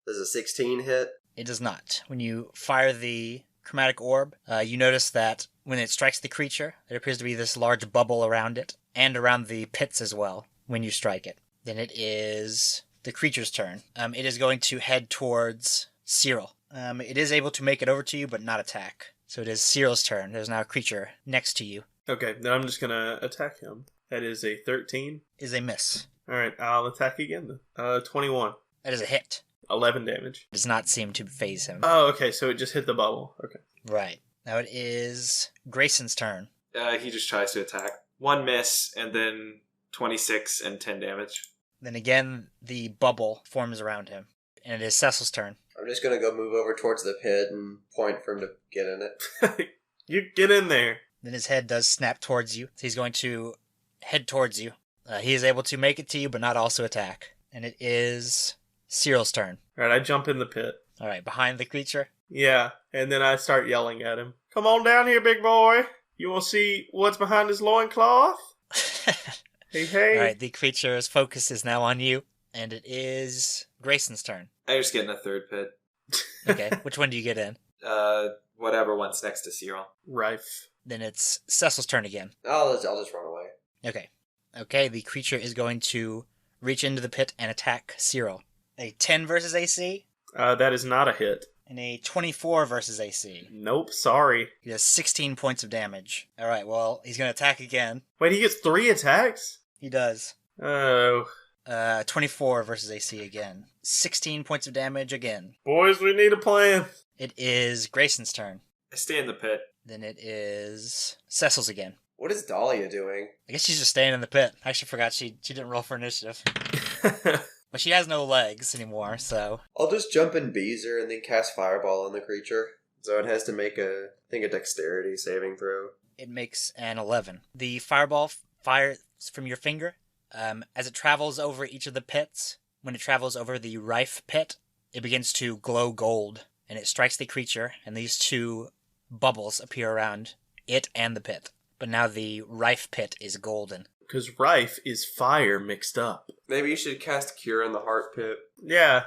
Does a 16 hit? It does not. When you fire the chromatic orb, you notice that when it strikes the creature, there appears to be this large bubble around it, and around the pits as well, when you strike it. Then it is the creature's turn. It is going to head towards Cyril. It is able to make it over to you, but not attack. So it is Cyril's turn. There's now a creature next to you. Okay, then I'm just gonna attack him. That is a 13. Is a miss. Alright, I'll attack again then. 21. That is a hit. 11 damage. Does not seem to phase him. Oh, okay, so it just hit the bubble. Okay. Right. Now it is Grayson's turn. He just tries to attack. 1 miss, and then 26 and 10 damage. Then again, the bubble forms around him. And it is Cecil's turn. I'm just gonna go move over towards the pit and point for him to get in it. You get in there. Then his head does snap towards you. So he's going to head towards you. He is able to make it to you, but not also attack. And it is Cyril's turn. Alright, I jump in the pit. All right, behind the creature. Yeah, and then I start yelling at him. Come on down here, big boy. You want to see what's behind his loincloth? Hey. All right, the creature's focus is now on you. And it is Grayson's turn. I just get in a third pit. Okay, which one do you get in? Whatever one's next to Cyril. Rife. Then it's Cecil's turn again. I'll just run away. Okay, the creature is going to reach into the pit and attack Cyril. A 10 versus AC, That is not a hit. and a 24 versus AC. Nope, sorry. He does 16 points of damage. All right, well, he's going to attack again. Wait, he gets 3 attacks? He does. Oh. 24 versus AC again. 16 points of damage again. Boys, we need a plan. It is Grayson's turn. I stay in the pit. Then it is Cecil's again. What is Dahlia doing? I guess she's just staying in the pit. I actually forgot she didn't roll for initiative. But she has no legs anymore, so... I'll just jump in Beezer and then cast Fireball on the creature. So it has to make a dexterity saving throw. It makes an 11. The fireball fires from your finger. As it travels over each of the pits, when it travels over the Rife pit, it begins to glow gold, and it strikes the creature, and these two bubbles appear around it and the pit. But now the Rife pit is golden. Because Rife is fire mixed up. Maybe you should cast Cure in the Heart Pit. Yeah,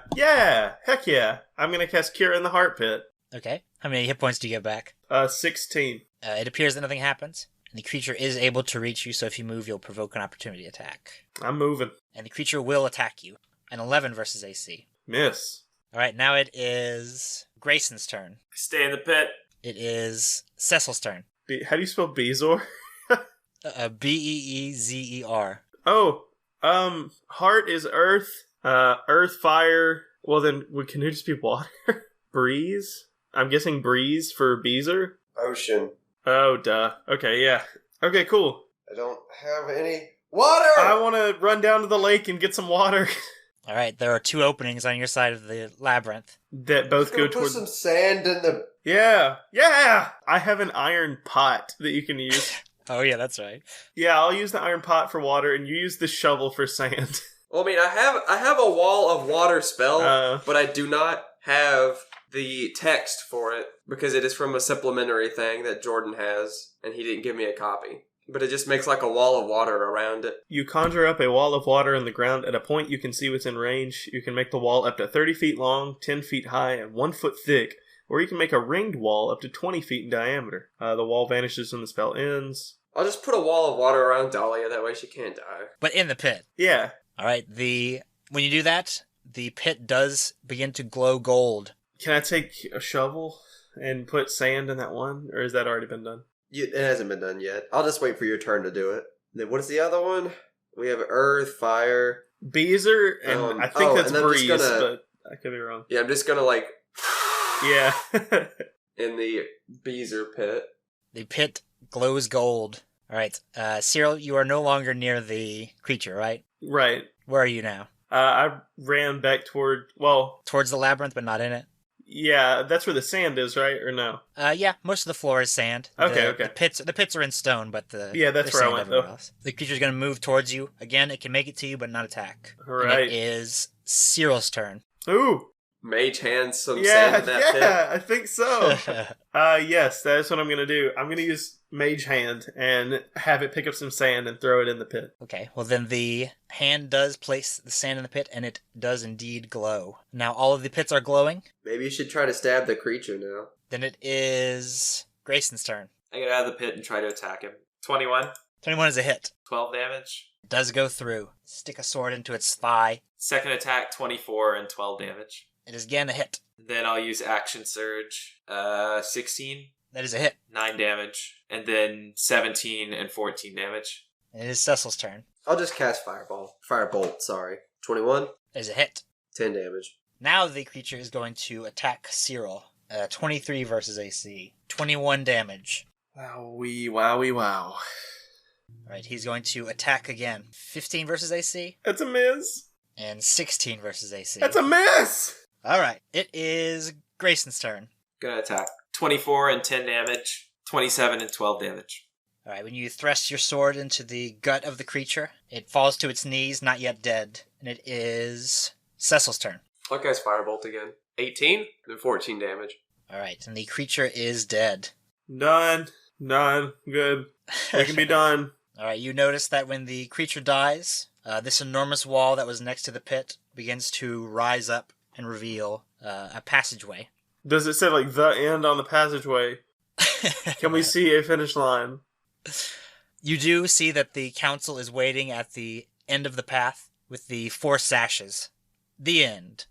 heck yeah. I'm going to cast Cure in the Heart Pit. Okay. How many hit points do you get back? 16. It appears that nothing happens, and the creature is able to reach you, so if you move, you'll provoke an opportunity attack. I'm moving. And the creature will attack you. An 11 versus AC. Miss. Alright, now it is Grayson's turn. I stay in the pit. It is Cecil's turn. How do you spell Beezor? Beezer. Oh, heart is earth. Earth, fire. Well, then, can it just be water? Breeze? I'm guessing breeze for Beezer? Ocean. Oh, duh. Okay, yeah. Okay, cool. I don't have any water! I want to run down to the lake and get some water. Alright, there are two openings on your side of the labyrinth. That both go Put towards... some sand in the... Yeah! I have an iron pot that you can use. Oh, yeah, that's right. Yeah, I'll use the iron pot for water, and you use the shovel for sand. Well, I mean, I have a wall of water spell, but I do not have the text for it because it is from a supplementary thing that Jordan has, and he didn't give me a copy. But it just makes like a wall of water around it. You conjure up a wall of water in the ground at a point you can see within range. You can make the wall up to 30 feet long, 10 feet high, and 1 foot thick, or you can make a ringed wall up to 20 feet in diameter. The wall vanishes when the spell ends. I'll just put a wall of water around Dahlia, that way she can't die. But in the pit. Yeah. All right, when you do that, the pit does begin to glow gold. Can I take a shovel and put sand in that one, or has that already been done? It hasn't been done yet. I'll just wait for your turn to do it. Then what is the other one? We have earth, fire. Beezer, and I think that's breeze, but I could be wrong. Yeah, I'm just gonna like... Yeah. in the Beezer pit. The pit glows gold. All right, Cyril, you are no longer near the creature, right? Right. Where are you now? I ran back Towards the labyrinth, but not in it? Yeah, that's where the sand is, right? Or no? Yeah, most of the floor is sand. Okay. The pits are in stone, but that's where I went, though. Else. The creature's going to move towards you. Again, it can make it to you, but not attack. All right. And it is Cyril's turn. Ooh. Mage hands some sand in that pit. Yeah, I think so. Yes, that's what I'm going to do. I'm going to use Mage Hand and have it pick up some sand and throw it in the pit. Okay, well then the hand does place the sand in the pit, and it does indeed glow. Now all of the pits are glowing. Maybe you should try to stab the creature now. Then it is Grayson's turn. I get out of the pit and try to attack him. 21. 21 is a hit. 12 damage. It does go through. Stick a sword into its thigh. Second attack, 24 and 12 damage. It is again a hit. Then I'll use Action Surge. 16. That is a hit. 9 damage. And then 17 and 14 damage. And it is Cecil's turn. I'll just cast Firebolt, sorry. 21. That is a hit. 10 damage. Now the creature is going to attack Cyril. 23 versus AC. 21 damage. Wowie. All right, he's going to attack again. 15 versus AC. That's a miss. And 16 versus AC. That's a miss. All right, it is Grayson's turn. Gonna attack. 24 and 10 damage. 27 and 12 damage. All right, when you thrust your sword into the gut of the creature, it falls to its knees, not yet dead. And it is Cecil's turn. That guy's Firebolt again. 18 and 14 damage. All right, and the creature is dead. Done. Good. We can be done. All right, you notice that when the creature dies, this enormous wall that was next to the pit begins to rise up and reveal a passageway. Does it say like the end on the passageway? Can we see a finish line? You do see that the council is waiting at the end of the path with the 4 sashes. The end.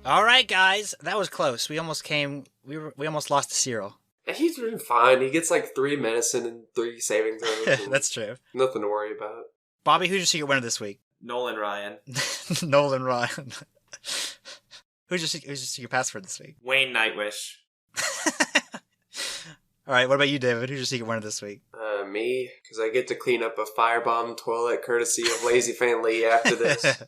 All right, guys, that was close. We almost lost to Cyril. Yeah, he's doing fine. He gets like 3 medicine and 3 saving throws. That's true. Nothing to worry about. Bobby, who's your secret winner this week? Nolan Ryan. Nolan Ryan. Who's your secret password this week? Wayne Nightwish. All right, what about you, David? Who's your secret winner this week? Me, because I get to clean up a firebomb toilet courtesy of Lazy Fan Lee after this.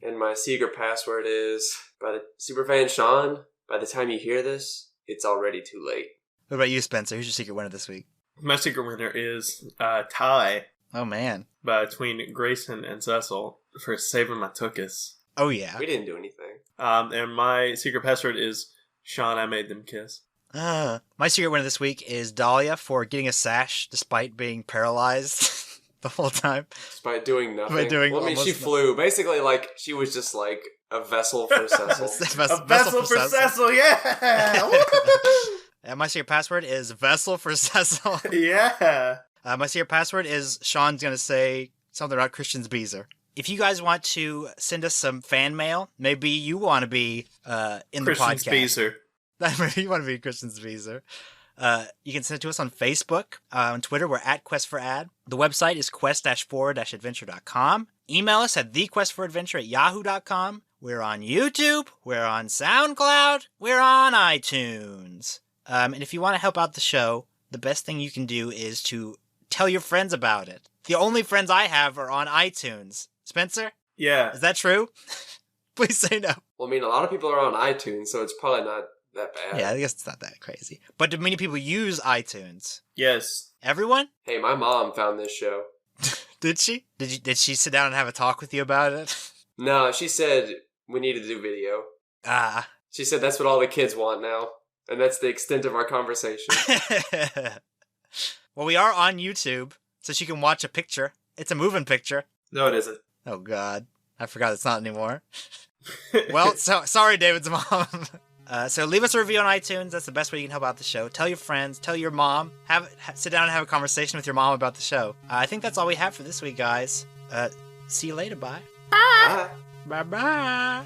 And my secret password is, by the Superfan Sean, by the time you hear this, it's already too late. What about you, Spencer? Who's your secret winner this week? My secret winner is tie Oh, man. between Grayson and Cecil for saving my tuchus. Oh, yeah. We didn't do anything. And my secret password is Sean, I made them kiss. My secret winner this week is Dahlia for getting a sash despite being paralyzed the whole time. Just by doing nothing. By doing well, I mean, she almost flew. Basically, like, she was just like a vessel for Cecil. A vessel for Cecil, yeah! And my secret password is Vessel for Cecil. Yeah! My secret password is Sean's going to say something about Christian's Beezer. If you guys want to send us some fan mail, maybe you want to be in Christian's the podcast. Beezer. You want to be Christian's Beezer. You can send it to us on Facebook. On Twitter, we're at Quest4Ad. The website is quest-for-adventure.com. Email us at thequest4adventure@yahoo.com. We're on YouTube. We're on SoundCloud. We're on iTunes. And if you want to help out the show, the best thing you can do is to tell your friends about it. The only friends I have are on iTunes. Spencer? Yeah. Is that true? Please say no. Well, I mean, a lot of people are on iTunes, so it's probably not that bad. Yeah, I guess it's not that crazy. But do many people use iTunes? Yes. Everyone? Hey, my mom found this show. Did she? Did she sit down and have a talk with you about it? No, she said we need to do video. Ah. She said that's what all the kids want now. And that's the extent of our conversation. Well, we are on YouTube, so she can watch a picture. It's a moving picture. No, it isn't. Oh, God. I forgot it's not anymore. Well, sorry, David's mom. So leave us a review on iTunes. That's the best way you can help out the show. Tell your friends. Tell your mom. Sit down and have a conversation with your mom about the show. I think that's all we have for this week, guys. See you later. Bye. Bye. Bye-bye.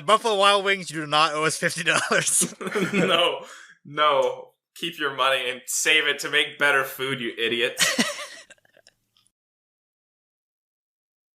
Buffalo Wild Wings, you do not owe us $50. No. Keep your money and save it to make better food, you idiots.